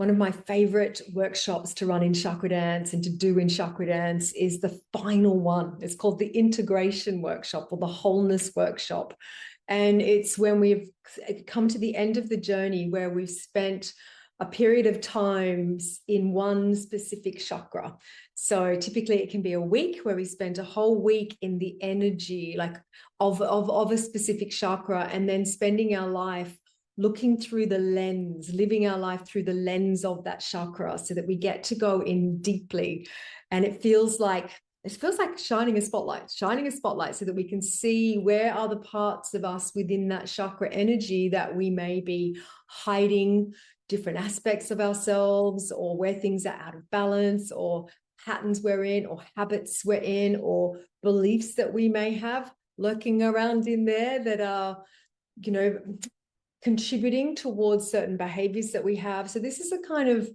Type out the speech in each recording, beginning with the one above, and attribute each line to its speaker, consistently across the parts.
Speaker 1: one of my favorite workshops to run in Chakradance and to do in Chakradance is the final one. It's called the Integration Workshop or the Wholeness Workshop. And it's when we've come to the end of the journey where we've spent a period of times in one specific chakra. So typically it can be a week where we spend a whole week in the energy like of a specific chakra, and then spending our life looking through the lens, living our life through the lens of that chakra, so that we get to go in deeply. And it feels like shining a spotlight so that we can see where are the parts of us within that chakra energy that we may be hiding different aspects of ourselves, or where things are out of balance, or patterns we're in, or habits we're in, or beliefs that we may have lurking around in there that are, contributing towards certain behaviors that we have. So this is a kind of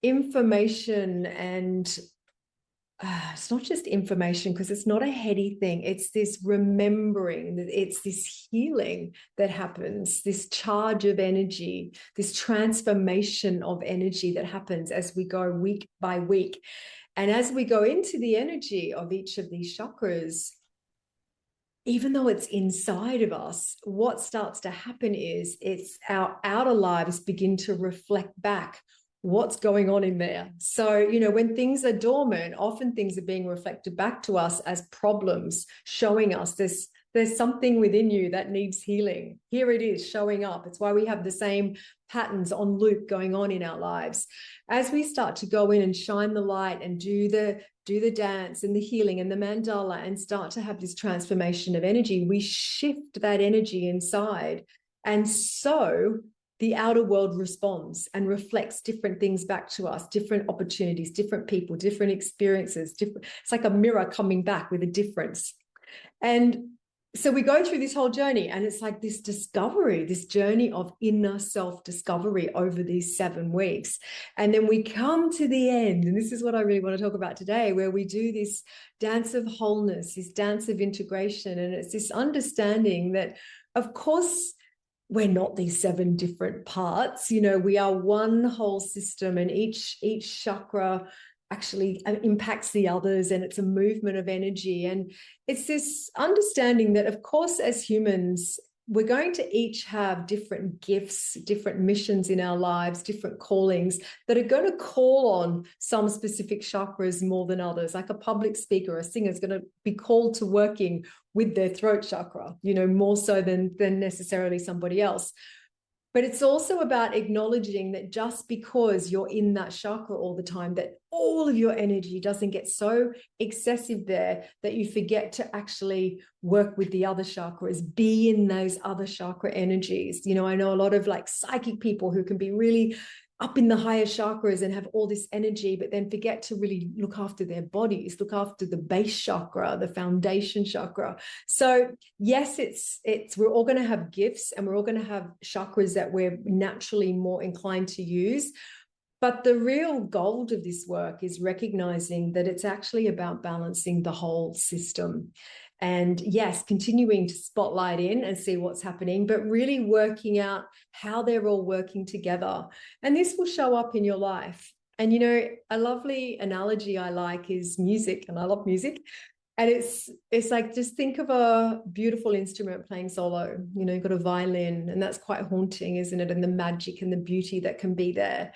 Speaker 1: information, and it's not just information, because it's not a heady thing. It's this remembering, it's this healing that happens, this charge of energy, this transformation of energy that happens as we go week by week. And as we go into the energy of each of these chakras, even though it's inside of us, what starts to happen is it's our outer lives begin to reflect back what's going on in there. So, when things are dormant, often things are being reflected back to us as problems, showing us there's something within you that needs healing. Here it is showing up. It's why we have the same patterns on loop going on in our lives. As we start to go in and shine the light and do the dance and the healing and the mandala and start to have this transformation of energy, we shift that energy inside. And so the outer world responds and reflects different things back to us, different opportunities, different people, different experiences. It's like a mirror coming back with a difference. And so we go through this whole journey, and it's like this discovery, this journey of inner self-discovery over these 7 weeks. And then we come to the end, and this is what I really want to talk about today, where we do this dance of wholeness, this dance of integration. And it's this understanding that, of course, we're not these 7 different parts. We are one whole system, and each chakra actually impacts the others, and it's a movement of energy. And it's this understanding that, of course, as humans, we're going to each have different gifts, different missions in our lives, different callings that are going to call on some specific chakras more than others. Like a public speaker or a singer is going to be called to working with their throat chakra, more so than necessarily somebody else. But it's also about acknowledging that just because you're in that chakra all the time, that all of your energy doesn't get so excessive there that you forget to actually work with the other chakras, be in those other chakra energies. I know a lot of like psychic people who can be really up in the higher chakras and have all this energy, but then forget to really look after their bodies, look after the base chakra, the foundation chakra. So yes, we're all going to have gifts, and we're all going to have chakras that we're naturally more inclined to use. But the real gold of this work is recognizing that it's actually about balancing the whole system. And yes, continuing to spotlight in and see what's happening, but really working out how they're all working together. And this will show up in your life. And, a lovely analogy I like is music, and I love music. And it's like, just think of a beautiful instrument playing solo. You've got a violin, and that's quite haunting, isn't it? And the magic and the beauty that can be there.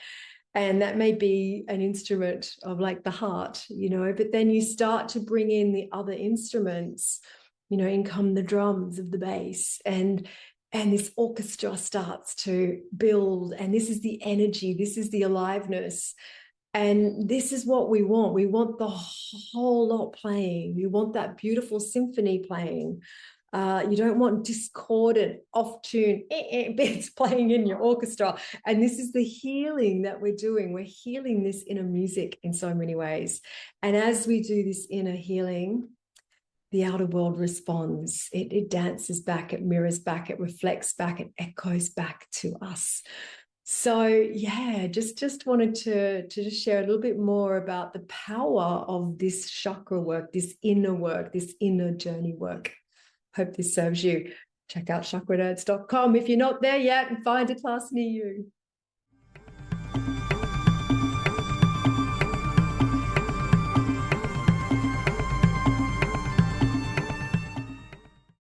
Speaker 1: And that may be an instrument of like the heart, but then you start to bring in the other instruments, in come the drums of the bass, and this orchestra starts to build. And this is the energy, this is the aliveness. And this is what we want. We want the whole lot playing. We want that beautiful symphony playing. You don't want discordant, off-tune bits playing in your orchestra. And this is the healing that we're doing. We're healing this inner music in so many ways. And as we do this inner healing, the outer world responds. It dances back, it mirrors back, it reflects back, it echoes back to us. So yeah, just wanted to just share a little bit more about the power of this chakra work, this inner journey work. Hope this serves you. Check out chakradance.com if you're not there yet, and find a class near you.